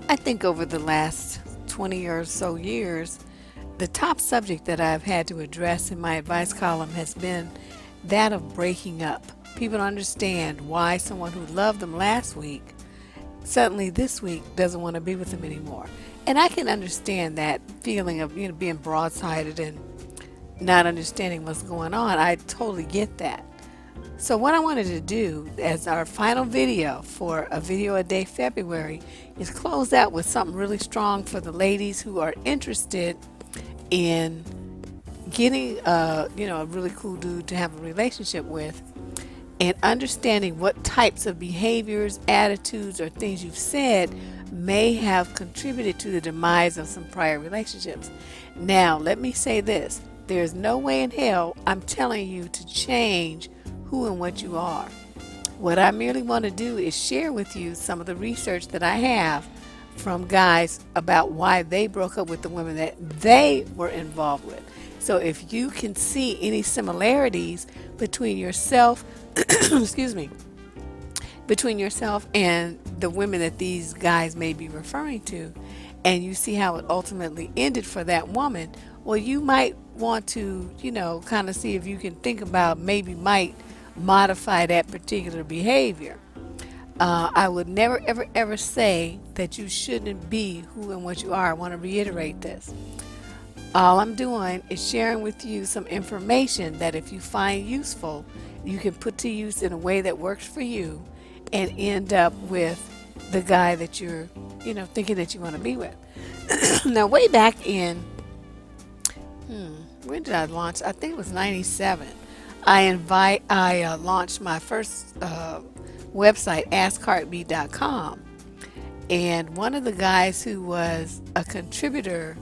I think over the last 20 or so years, the top subject that I've had to address in my advice column has been that of breaking up. People don't understand why someone who loved them last week suddenly this week doesn't want to be with them anymore. And I can understand that feeling of being broadsided and not understanding what's going on. I totally get that. So what I wanted to do as our final video for a video a day February is close out with something really strong for the ladies who are interested in getting a really cool dude to have a relationship with and understanding what types of behaviors, attitudes, or things you've said may have contributed to the demise of some prior relationships. Now, let me say this. There's no way in hell I'm telling you to change who and what you are. What I merely want to do is share with you some of the research that I have from guys about why they broke up with the women that they were involved with. So if you can see any similarities between yourself, excuse me, between yourself and the women that these guys may be referring to, and you see how it ultimately ended for that woman, well, you might want to, kind of see if you can think about maybe might modify that particular behavior. I would never, ever, ever say that you shouldn't be who and what you are. I want to reiterate this. All I'm doing is sharing with you some information that if you find useful, you can put to use in a way that works for you and end up with the guy that you're, thinking that you want to be with. Now, way back in, when did I launch? I think it was 97. I launched my first website, askheartbeat.com. And one of the guys who was a contributor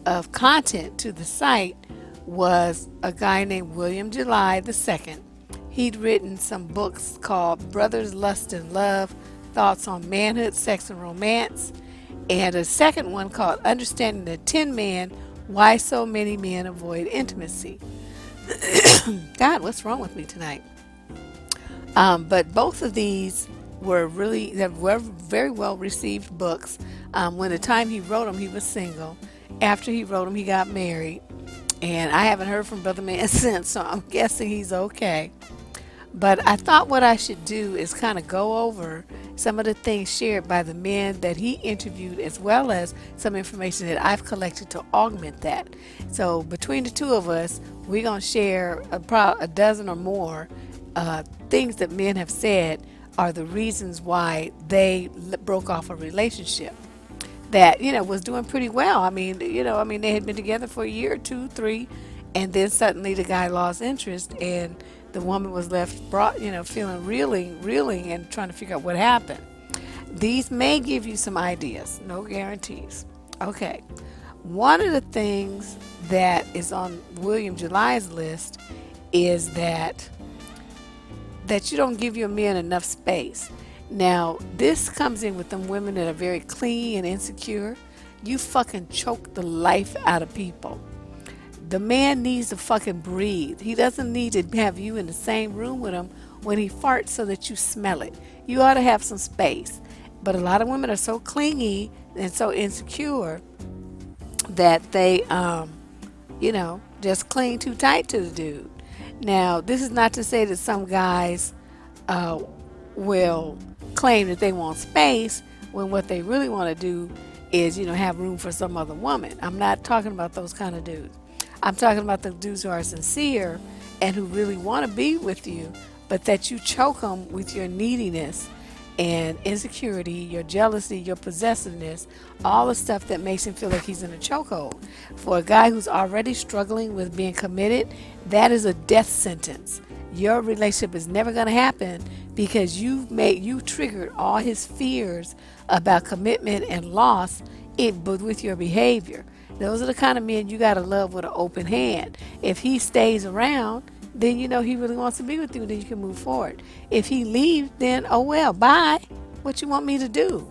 of content to the site was a guy named William July II. He'd written some books called Brothers, Lust, and Love, Thoughts on Manhood, Sex, and Romance, and a second one called Understanding the Tin Man, Why So Many Men Avoid Intimacy. God, what's wrong with me tonight? But both of these they were very well received books. When the time he wrote them, he was single. After he wrote them, he got married. And I haven't heard from Brother Man since, so I'm guessing he's okay. But I thought what I should do is kind of go over some of the things shared by the men that he interviewed, as well as some information that I've collected to augment that. So between the two of us, we're going to share a dozen or more things that men have said are the reasons why they broke off a relationship that was doing pretty well. They had been together for a year, two, three, and then suddenly the guy lost interest, and the woman was left feeling reeling and trying to figure out what happened. These may give you some ideas, no guarantees. Okay, one of the things that is on William July's list is that you don't give your men enough space. Now, this comes in with them women that are very clingy and insecure. You fucking choke the life out of people. The man needs to fucking breathe. He doesn't need to have you in the same room with him when he farts so that you smell it. You ought to have some space. But a lot of women are so clingy and so insecure that they, just cling too tight to the dude. Now, this is not to say that some guys will claim that they want space when what they really want to do is, have room for some other woman. I'm not talking about those kind of dudes. I'm talking about the dudes who are sincere and who really want to be with you, but that you choke them with your neediness and insecurity, your jealousy, your possessiveness, all the stuff that makes him feel like he's in a chokehold. For a guy who's already struggling with being committed, that is a death sentence. Your relationship is never going to happen because you triggered all his fears about commitment and loss with your behavior. Those are the kind of men you got to love with an open hand. If he stays around, then he really wants to be with you, then you can move forward. If he leaves, then oh well, bye. What you want me to do?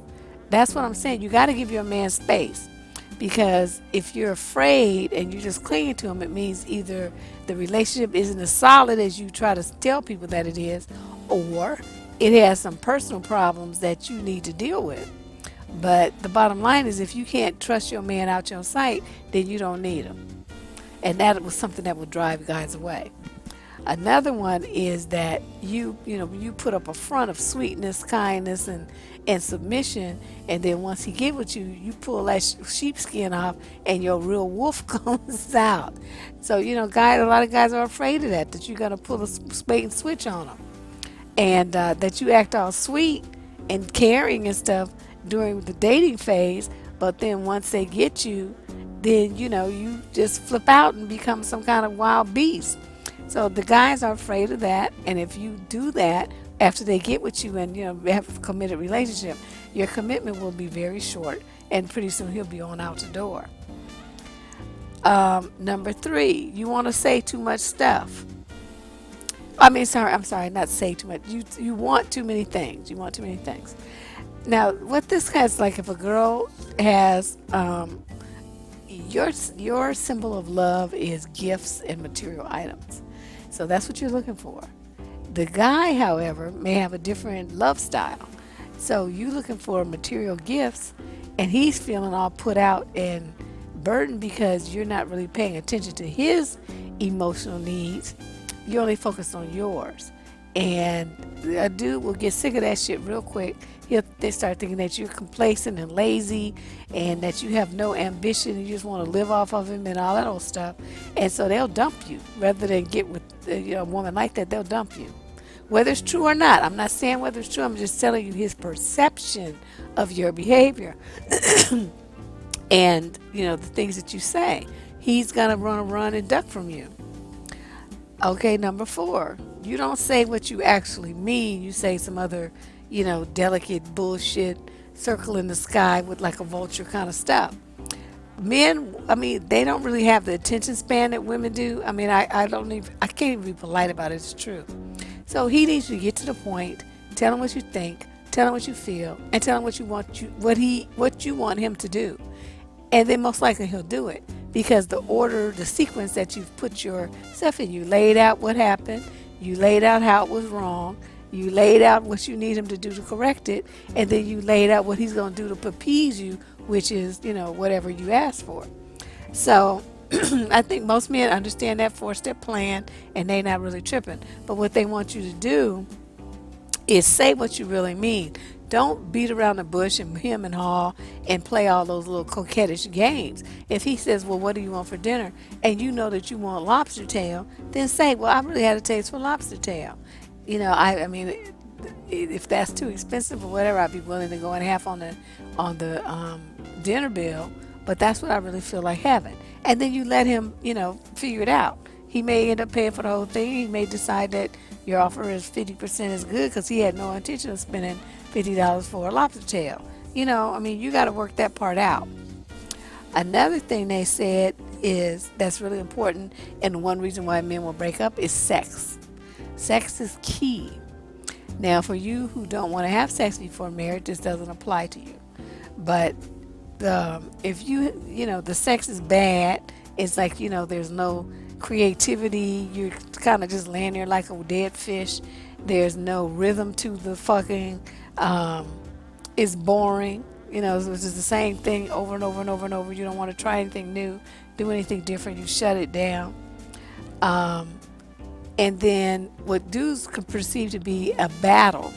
That's what I'm saying. You got to give your man space, because if you're afraid and you're just clinging to him, it means either the relationship isn't as solid as you try to tell people that it is, or it has some personal problems that you need to deal with. But the bottom line is, if you can't trust your man out your sight, then you don't need him. And that was something that would drive guys away. Another one is that you put up a front of sweetness, kindness, and submission, and then once he get with you, you pull that sheepskin off, and your real wolf comes out. So guys, a lot of guys are afraid of that you're gonna pull a bait and switch on them, and that you act all sweet and caring and stuff during the dating phase, but then once they get you, then you just flip out and become some kind of wild beast. So the guys are afraid of that, and if you do that after they get with you and have a committed relationship, your commitment will be very short, and pretty soon he'll be on out the door. Number 3, you want to say too much stuff. I'm sorry, not say too much. You want too many things. You want too many things. Now, what this has, like, if a girl has your symbol of love is gifts and material items. So that's what you're looking for. The guy, however, may have a different love style. So you looking for material gifts, and he's feeling all put out and burdened because you're not really paying attention to his emotional needs. You're only focused on yours. And a dude will get sick of that shit real quick. They start thinking that you're complacent and lazy, and that you have no ambition, and you just want to live off of him and all that old stuff. And so they'll dump you rather than get with a woman like that. They'll dump you, whether it's true or not. I'm not saying whether it's true. I'm just telling you his perception of your behavior, and the things that you say. He's gonna run and duck from you. Okay, number 4, you don't say what you actually mean. You say some other, delicate bullshit, circle in the sky with like a vulture kind of stuff. Men, they don't really have the attention span that women do. I can't even be polite about it. It's true. So he needs to get to the point, tell him what you think, tell him what you feel, and tell him what you want him to do. And then most likely he'll do it, because the sequence that you've put yourself in, you laid out what happened, you laid out how it was wrong, you laid out what you need him to do to correct it, and then you laid out what he's going to do to appease you, which is, whatever you asked for. So I think most men understand that 4-step plan, and they're not really tripping. But what they want you to do is say what you really mean. Don't beat around the bush and hem and haw and play all those little coquettish games. If he says, well, what do you want for dinner? And you know that you want lobster tail, then say, well, I really had a taste for lobster tail. If that's too expensive or whatever, I'd be willing to go in half on the dinner bill. But that's what I really feel like having. And then you let him, figure it out. He may end up paying for the whole thing. He may decide that your offer is 50% as good because he had no intention of spending $50 for a lobster tail. You got to work that part out. Another thing they said is that's really important, and one reason why men will break up is sex. Sex is key. Now, for you who don't want to have sex before marriage, this doesn't apply to you. But if the sex is bad, it's like, there's no creativity. You're kind of just laying there like a dead fish. There's no rhythm to the fucking. It's boring. It's just the same thing over and over and over and over. You don't want to try anything new, do anything different. You shut it down. And then what dudes can perceive to be a battle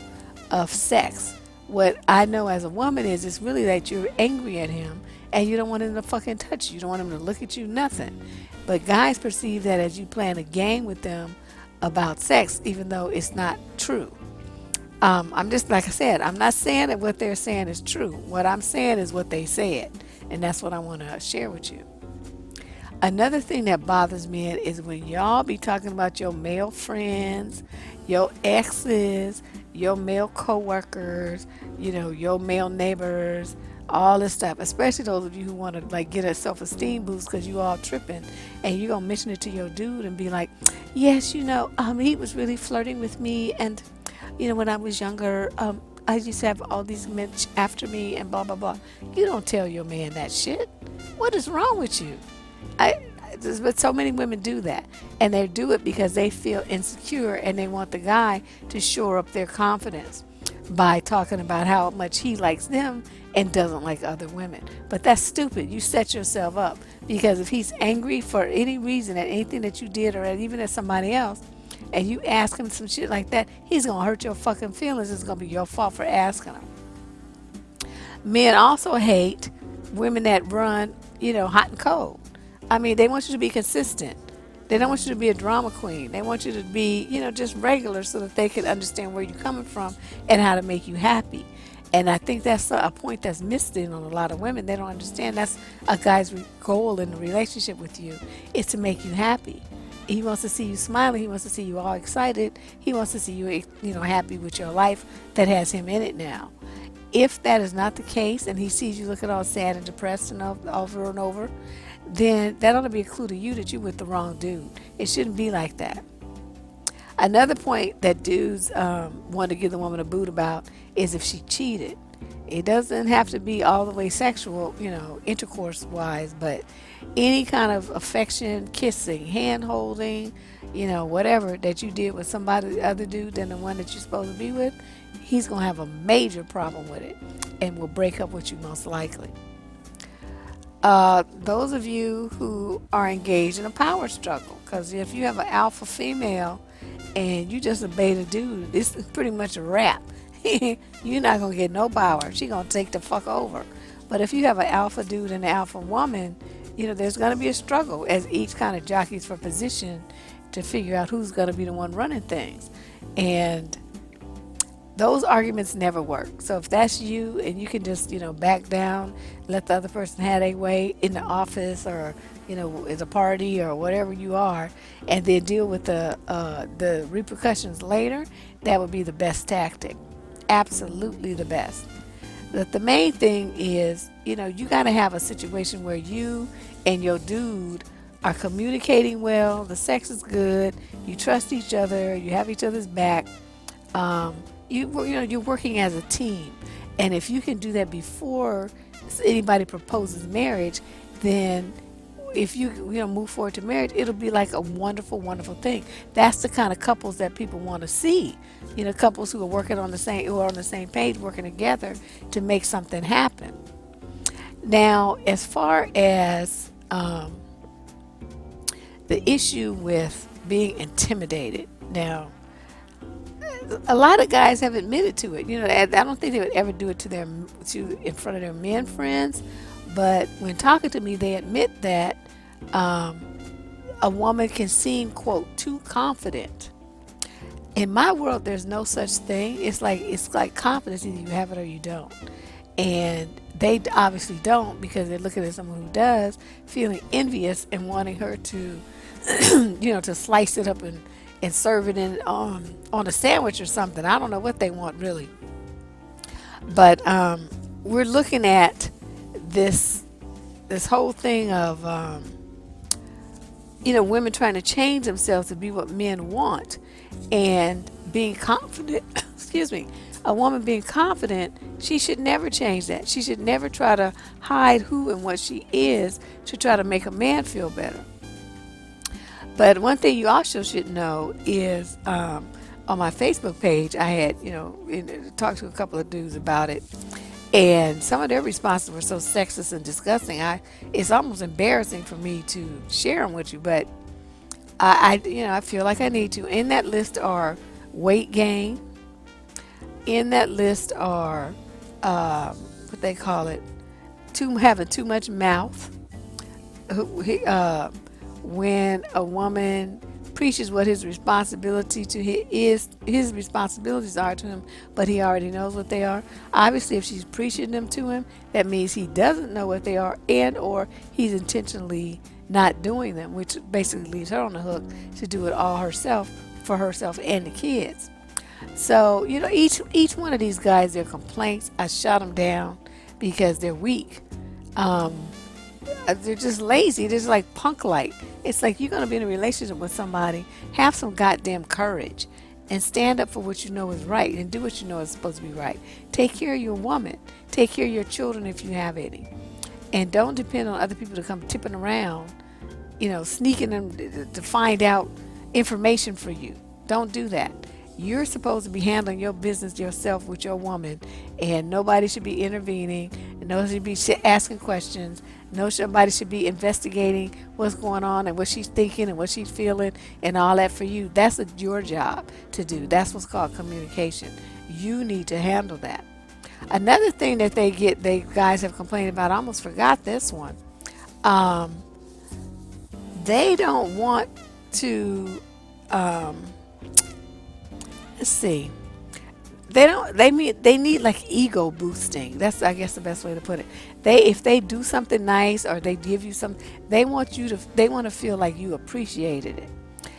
of sex, what I know as a woman is it's really that you're angry at him and you don't want him to fucking touch you. You don't want him to look at you, nothing. But guys perceive that as you playing a game with them about sex, even though it's not true. I'm just, like I said, I'm not saying that what they're saying is true. What I'm saying is what they said, and that's what I want to share with you. Another thing that bothers me is when y'all be talking about your male friends, your exes, your male coworkers, your male neighbors, all this stuff, especially those of you who want to get a self-esteem boost because you all tripping, and you gonna mention it to your dude and be like, yes, he was really flirting with me, and when I was younger, I used to have all these men after me and blah blah blah. You don't tell your man that shit. What is wrong with you? But so many women do that, and they do it because they feel insecure and they want the guy to shore up their confidence. by talking about how much he likes them and doesn't like other women. But that's stupid. You set yourself up, because if he's angry for any reason at anything that you did or even at somebody else, and you ask him some shit like that, he's gonna hurt your fucking feelings. It's gonna be your fault for asking him. Men also hate women that run, hot and cold. I mean, they want you to be consistent. They don't want you to be a drama queen. They want you to be, just regular, so that they can understand where you're coming from and how to make you happy. And I think that's a point that's missed in on a lot of women. They don't understand that's a guy's goal in the relationship with you, is to make you happy. He wants to see you smiling. He wants to see you all excited. He wants to see you, happy with your life that has him in it now. If that is not the case, and he sees you looking all sad and depressed and over and over, then that ought to be a clue to you that you're with the wrong dude. It shouldn't be like that. Another point that dudes want to give the woman a boot about is if she cheated. It doesn't have to be all the way sexual, intercourse wise, but any kind of affection, kissing, hand holding, whatever that you did with somebody, other dude than the one that you're supposed to be with, he's going to have a major problem with it and will break up with you most likely. Those of you who are engaged in a power struggle, because if you have an alpha female and you just a beta dude, it's pretty much a wrap. You're not going to get no power. She's going to take the fuck over. But if you have an alpha dude and an alpha woman, there's going to be a struggle as each kind of jockeys for position to figure out who's going to be the one running things. And those arguments never work. So if that's you and you can just, back down, let the other person have their way in the office or, at a party or whatever you are, and then deal with the repercussions later, that would be the best tactic. Absolutely the best. But the main thing is, you got to have a situation where you and your dude are communicating well, the sex is good, you trust each other, you have each other's back. You're working as a team, and if you can do that before anybody proposes marriage, then if you move forward to marriage, it'll be like a wonderful, wonderful thing. That's the kind of couples that people want to see. Couples who are working on the same page, working together to make something happen. Now, as far as the issue with being intimidated, now, a lot of guys have admitted to it. I don't think they would ever do it in front of their men friends, but when talking to me, they admit that a woman can seem, quote, too confident. In my world, there's no such thing. It's like confidence. Either you have it or you don't. And they obviously don't, because they're looking at someone who does, feeling envious and wanting her to, to slice it up and serve it in on a sandwich or something. I don't know what they want really. But we're looking at this whole thing of women trying to change themselves to be what men want, and being confident. Excuse me. A woman being confident, she should never change that. She should never try to hide who and what she is to try to make a man feel better. But one thing you also should know is on my Facebook page, I had, talked to a couple of dudes about it. And some of their responses were so sexist and disgusting. It's almost embarrassing for me to share them with you, but I feel like I need to. In that list are weight gain. In that list are what they call it, having too much mouth. When a woman preaches what his responsibility to his responsibilities are to him, but he already knows what they are. Obviously, if she's preaching them to him, that means he doesn't know what they are, and or he's intentionally not doing them, which basically leaves her on the hook to do it all herself, for herself and the kids. So each one of these guys, their complaints, I shut them down because they're weak. They're just lazy. They're just like punk-like. It's like, you're going to be in a relationship with somebody, have some goddamn courage and stand up for what you know is right and do what you know is supposed to be right. Take care of your woman. Take care of your children if you have any. And don't depend on other people to come tipping around, sneaking them to find out information for you. Don't do that. You're supposed to be handling your business yourself with your woman, and nobody should be intervening, and nobody should be asking questions. Nobody should be investigating what's going on and what she's thinking and what she's feeling and all that for you. That's your job to do. That's what's called communication. You need to handle that. Another thing that they guys have complained about, I almost forgot this one. Um, they don't want to, um, let's see, they need like ego boosting. That's, I guess, the best way to put it. If they do something nice or they give you some, they want to feel like you appreciated it.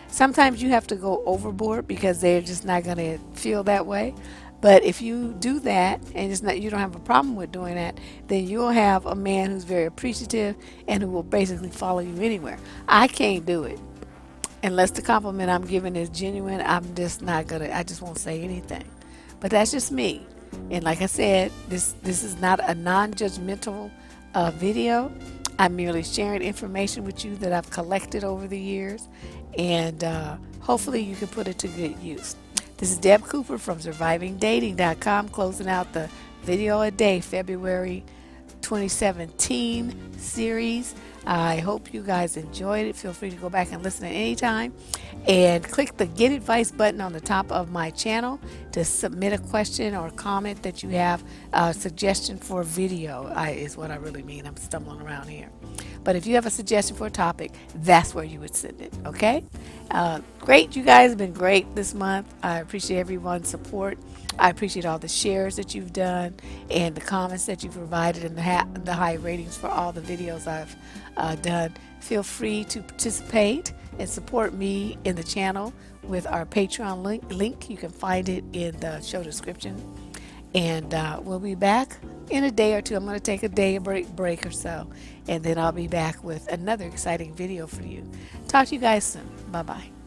Sometimes you have to go overboard because they're just not going to feel that way. But if you do that and it's not, you don't have a problem with doing that, then you'll have a man who's very appreciative and who will basically follow you anywhere. I can't do it unless the compliment I'm giving is genuine. I'm just not gonna. I just won't say anything. But that's just me. And like I said, this is not a non-judgmental video. I'm merely sharing information with you that I've collected over the years, and hopefully you can put it to good use. This is Deb Cooper from SurvivingDating.com, closing out the Video a Day February 2017 series. I hope you guys enjoyed it. Feel free to go back and listen at any time. And click the Get Advice button on the top of my channel to submit a question or comment that you have, a suggestion for a video, is what I really mean. I'm stumbling around here. But if you have a suggestion for a topic, that's where you would send it, okay? Great. You guys have been great this month. I appreciate everyone's support. I appreciate all the shares that you've done and the comments that you've provided and the high ratings for all the videos I've done. Feel free to participate and support me in the channel with our Patreon link. You can find it in the show description. And we'll be back in a day or two. I'm going to take a day break or so, and then I'll be back with another exciting video for you. Talk to you guys soon. Bye-bye.